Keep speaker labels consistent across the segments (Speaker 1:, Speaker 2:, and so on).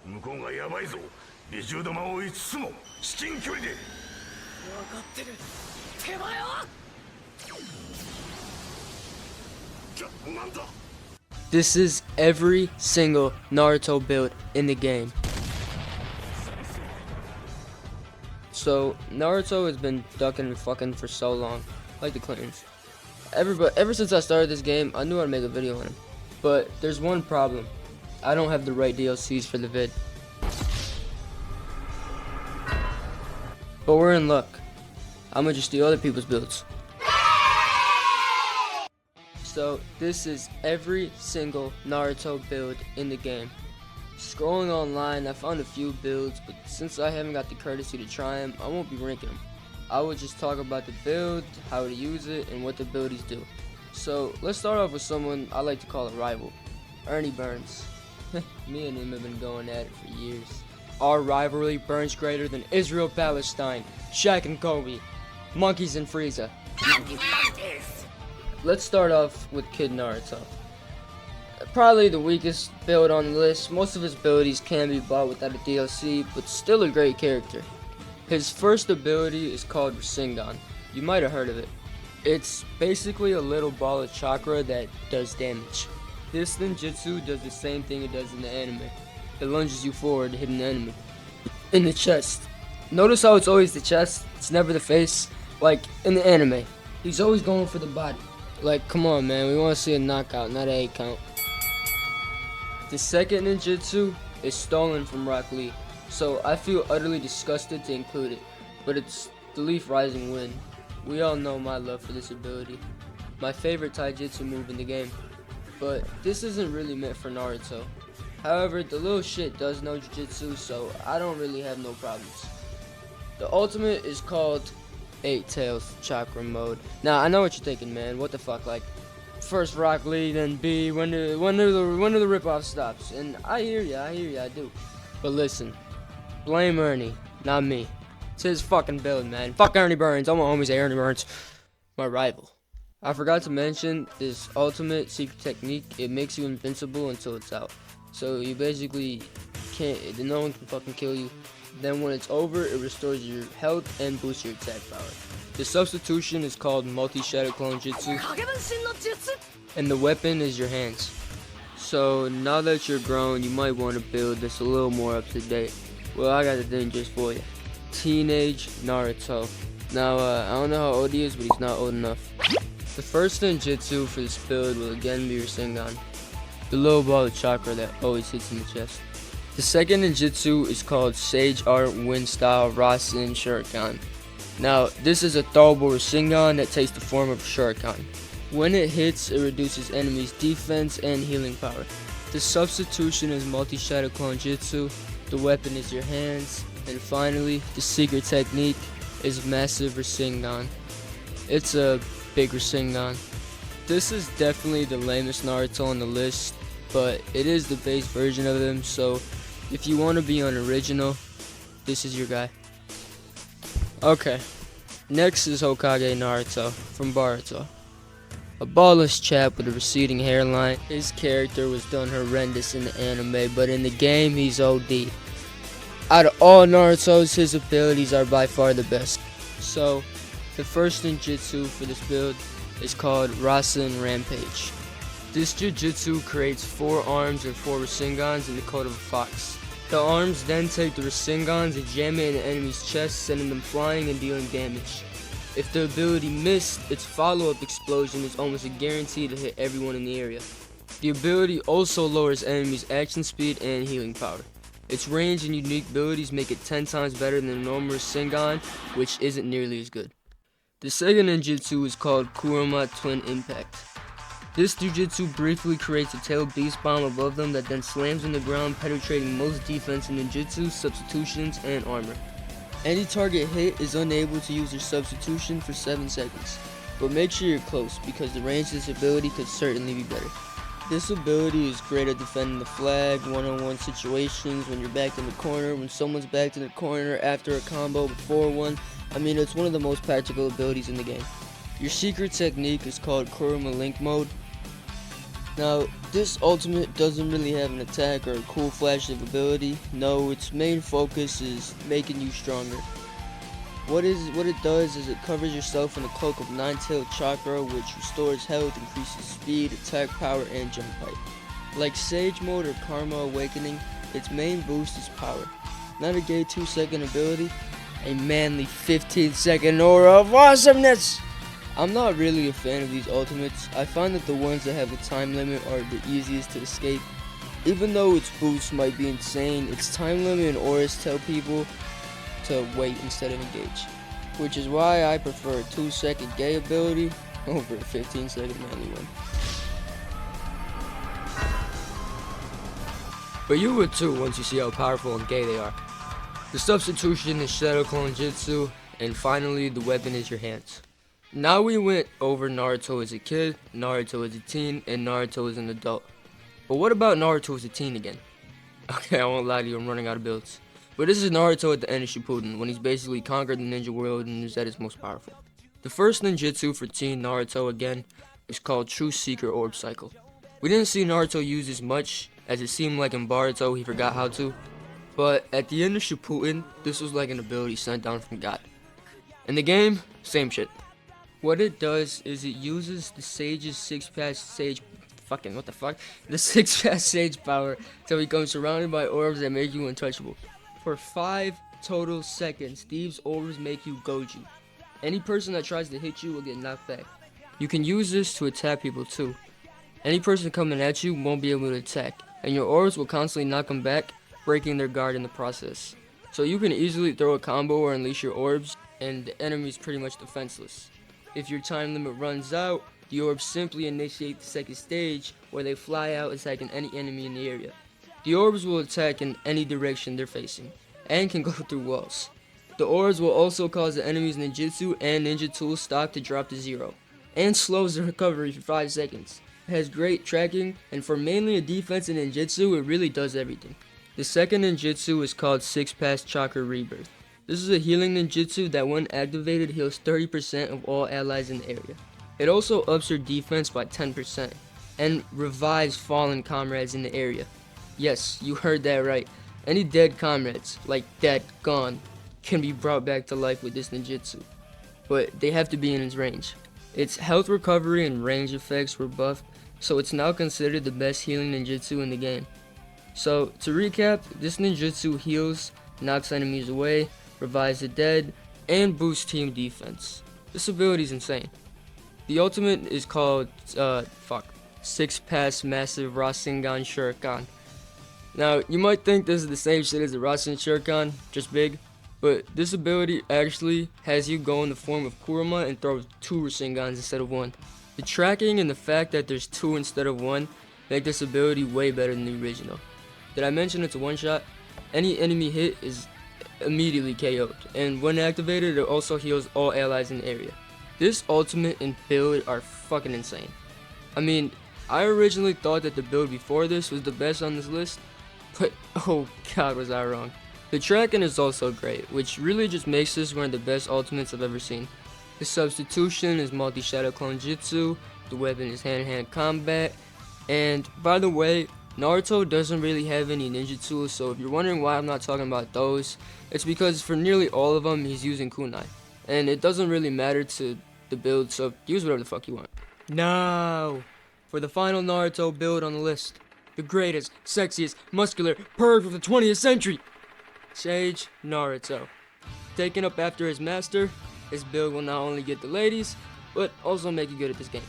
Speaker 1: 向こうがヤバいぞ。美獣玉を5つも至近距離で。
Speaker 2: 分かってる。手前は。
Speaker 1: なんだ。
Speaker 3: This is every single Naruto build in the game. So Naruto has been ducking and fucking for so long, like the Clintons. Ever since I started this game, I knew I'd make a video on him. But there's one problem. I don't have the right DLCs for the vid. But we're in luck. I'm gonna just steal other people's builds. So this is every single Naruto build in the game. Scrolling online, I found a few builds, but since I haven't got the courtesy to try them, I won't be ranking them. I will just talk about the build, how to use it, and what the abilities do. So let's start off with someone I like to call a rival, Ernie Burns. Me and him have been going at it for years. Our rivalry burns greater than Israel Palestine, Shaq and Kobe, Monkeys and Frieza. Let's start off with Kid Naruto. Probably the weakest build on the list. Most of his abilities can be bought without a DLC, but still a great character. His first ability is called Rasengan. You might have heard of it. It's basically a little ball of chakra that does damage. This ninjutsu does the same thing it does in the anime. It lunges you forward, hitting the enemy in the chest. Notice how it's always the chest, it's never the face. Like in the anime, he's always going for the body. Like, come on, man, we want to see a knockout, not an 8 count. The second ninjutsu is stolen from Rock Lee, so I feel utterly disgusted to include it, but it's the Leaf Rising Wind. We all know my love for this ability, my favorite taijutsu move in the game, but this isn't really meant for Naruto. However, the little shit does know jujutsu, so I don't really have no problems. The ultimate is called 8 Tails Chakra Mode. Now, I know what you're thinking, man, what the fuck, like, first Rock Lee, then B, when do the ripoff stops? And I hear ya, I do. But listen, blame Ernie, not me. It's his fucking build, man. Fuck Ernie Burns, I'm a homie say Ernie Burns, my rival. I forgot to mention, this ultimate secret technique, it makes you invincible until it's out. So you basically can't, no one can fucking kill you. Then when it's over, it restores your health and boosts your attack power. The substitution is called Multi-Shadow Clone Jutsu, and the weapon is your hands. So now that you're grown, you might want to build this a little more up to date. Well, I got the thing just for you. Teenage Naruto. Now, I don't know how old he is, but he's not old enough. The first ninjutsu for this build will again be Rasengan, the little ball of chakra that always hits in the chest. The second ninjutsu is called Sage Art Wind Style Rasen Shuriken. Now, this is a throwable Rasengan that takes the form of a Shuriken. When it hits, it reduces enemies' defense and healing power. The substitution is Multi-Shadow Clone Jutsu, the weapon is your hands, and finally, the secret technique is Massive Rasengan. It's a big Rasengan. This is definitely the lamest Naruto on the list, but it is the base version of him, so if you want to be unoriginal, this is your guy. Okay, next is Hokage Naruto from Boruto. A ballless chap with a receding hairline. His character was done horrendous in the anime, but in the game he's OD. Out of all Naruto's, his abilities are by far the best. So, the first ninjutsu for this build is called Rasen Rampage. This jujutsu creates 4 arms and 4 Rasengans in the coat of a fox. The arms then take the Rasengans and jam it in the enemy's chest, sending them flying and dealing damage. If the ability missed, its follow-up explosion is almost a guarantee to hit everyone in the area. The ability also lowers enemies' action speed and healing power. Its range and unique abilities make it 10 times better than the normal Rasengan, which isn't nearly as good. The second ninjutsu is called Kurama Twin Impact. This jujutsu briefly creates a tail beast bomb above them that then slams in the ground, penetrating most defense in ninjutsu, substitutions, and armor. Any target hit is unable to use their substitution for 7 seconds, but make sure you're close because the range of this ability could certainly be better. This ability is great at defending the flag, one-on-one situations, when you're backed in the corner, when someone's backed in the corner after a combo before one. I mean, it's one of the most practical abilities in the game. Your secret technique is called Kurama Link Mode. Now, this ultimate doesn't really have an attack or a cool flash of ability. No, its main focus is making you stronger. What it does is it covers yourself in a cloak of nine-tailed chakra, which restores health, increases speed, attack power, and jump height. Like Sage Mode or Karma Awakening, its main boost is power. Not a gay 2-second ability, a manly 15-second aura of awesomeness! I'm not really a fan of these ultimates. I find that the ones that have a time limit are the easiest to escape. Even though its boost might be insane, its time limit and auras tell people to wait instead of engage. Which is why I prefer a 2-second gay ability over a 15-second manly one. But you would too once you see how powerful and gay they are. The substitution is Shadow Clone Jutsu, and finally the weapon is your hands. Now we went over Naruto as a kid, Naruto as a teen, and Naruto as an adult. But what about Naruto as a teen again? Okay, I won't lie to you, I'm running out of builds. But this is Naruto at the end of Shippuden, when he's basically conquered the ninja world and is at his most powerful. The first ninjutsu for teen Naruto again is called True Seeker Orb Cycle. We didn't see Naruto use this much, as it seemed like in Boruto he forgot how to. But at the end of Shippuden, this was like an ability sent down from God. In the game, same shit. What it does is it uses the Sage's six-pass Sage... The six-pass Sage power to become surrounded by orbs that make you untouchable. For 5 total seconds, these orbs make you Goju. Any person that tries to hit you will get knocked back. You can use this to attack people too. Any person coming at you won't be able to attack, and your orbs will constantly knock them back, breaking their guard in the process. So you can easily throw a combo or unleash your orbs, and the enemy is pretty much defenseless. If your time limit runs out, the orbs simply initiate the second stage, where they fly out attacking any enemy in the area. The orbs will attack in any direction they're facing, and can go through walls. The orbs will also cause the enemy's ninjutsu and ninja tool stock to drop to 0, and slows the recovery for 5 seconds. It has great tracking, and for mainly a defense in ninjutsu, it really does everything. The second ninjutsu is called 6-Pass Chakra Rebirth. This is a healing ninjutsu that when activated heals 30% of all allies in the area. It also ups your defense by 10%, and revives fallen comrades in the area. Yes, you heard that right. Any dead comrades, like dead, gone, can be brought back to life with this ninjutsu. But they have to be in its range. Its health recovery and range effects were buffed, so it's now considered the best healing ninjutsu in the game. So, to recap, this ninjutsu heals, knocks enemies away, revives the dead, and boosts team defense. This ability is insane. The ultimate is called, 6-Pass Massive Rasengan Shuriken. Now, you might think this is the same shit as the Rasen Shuriken, just big, but this ability actually has you go in the form of Kurama and throw 2 Rasengans instead of 1. The tracking and the fact that there's 2 instead of 1 make this ability way better than the original. Did I mention it's a one-shot? Any enemy hit is immediately KO'd, and when activated it also heals all allies in the area. This ultimate and build are fucking insane. I mean, I originally thought that the build before this was the best on this list, but oh god was I wrong. The tracking is also great, which really just makes this one of the best ultimates I've ever seen. The substitution is multi-shadow clone jutsu, the weapon is hand-to-hand combat, and by the way, Naruto doesn't really have any ninja tools, so if you're wondering why I'm not talking about those, it's because for nearly all of them he's using kunai, and it doesn't really matter to the build, so use whatever the fuck you want. Now, for the final Naruto build on the list, the greatest, sexiest, muscular perv of the 20th century, Sage Naruto. Taken up after his master, his build will not only get the ladies, but also make you good at this game.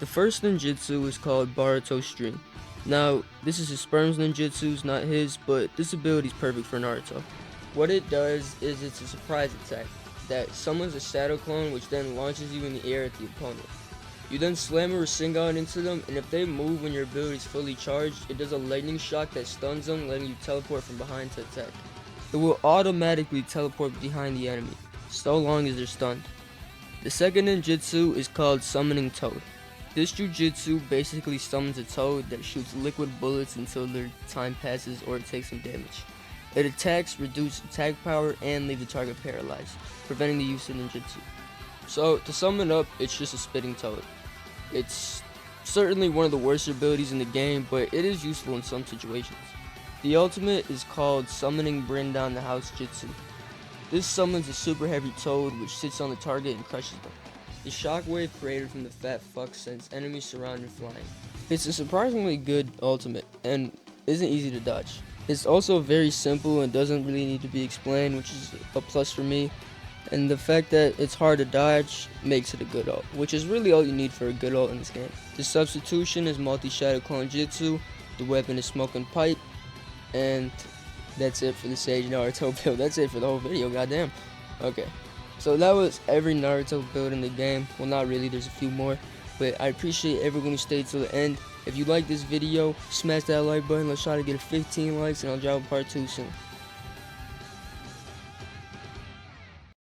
Speaker 3: The first ninjutsu is called Boruto Stream. Now, this is his sperm's ninjutsu, not his, but this ability is perfect for Naruto. What it does is it's a surprise attack that summons a shadow clone, which then launches you in the air at the opponent. You then slam a Rasengan into them, and if they move when your ability is fully charged, it does a lightning shock that stuns them, letting you teleport from behind to attack. It will automatically teleport behind the enemy, so long as they're stunned. The second ninjutsu is called Summoning Toad. This jujutsu basically summons a toad that shoots liquid bullets until their time passes or it takes some damage. It attacks, reduces attack power, and leaves the target paralyzed, preventing the use of ninjutsu. So, to sum it up, it's just a spitting toad. It's certainly one of the worst abilities in the game, but it is useful in some situations. The ultimate is called Summoning Bring Down the House Jutsu. This summons a super heavy toad which sits on the target and crushes them. The shockwave created from the fat fuck sends enemies surrounded flying. It's a surprisingly good ultimate and isn't easy to dodge. It's also very simple and doesn't really need to be explained, which is a plus for me. And the fact that it's hard to dodge makes it a good ult, which is really all you need for a good ult in this game. The substitution is multi-shadow clone jutsu, the weapon is smoking pipe, and that's it for the Sage Naruto build. That's it for the whole video, goddamn. Okay, so that was every Naruto build in the game. Well, not really, there's a few more, but I appreciate everyone who stayed till the end. If you like this video, smash that like button. Let's try to get 15 likes, and I'll drop a part 2 soon.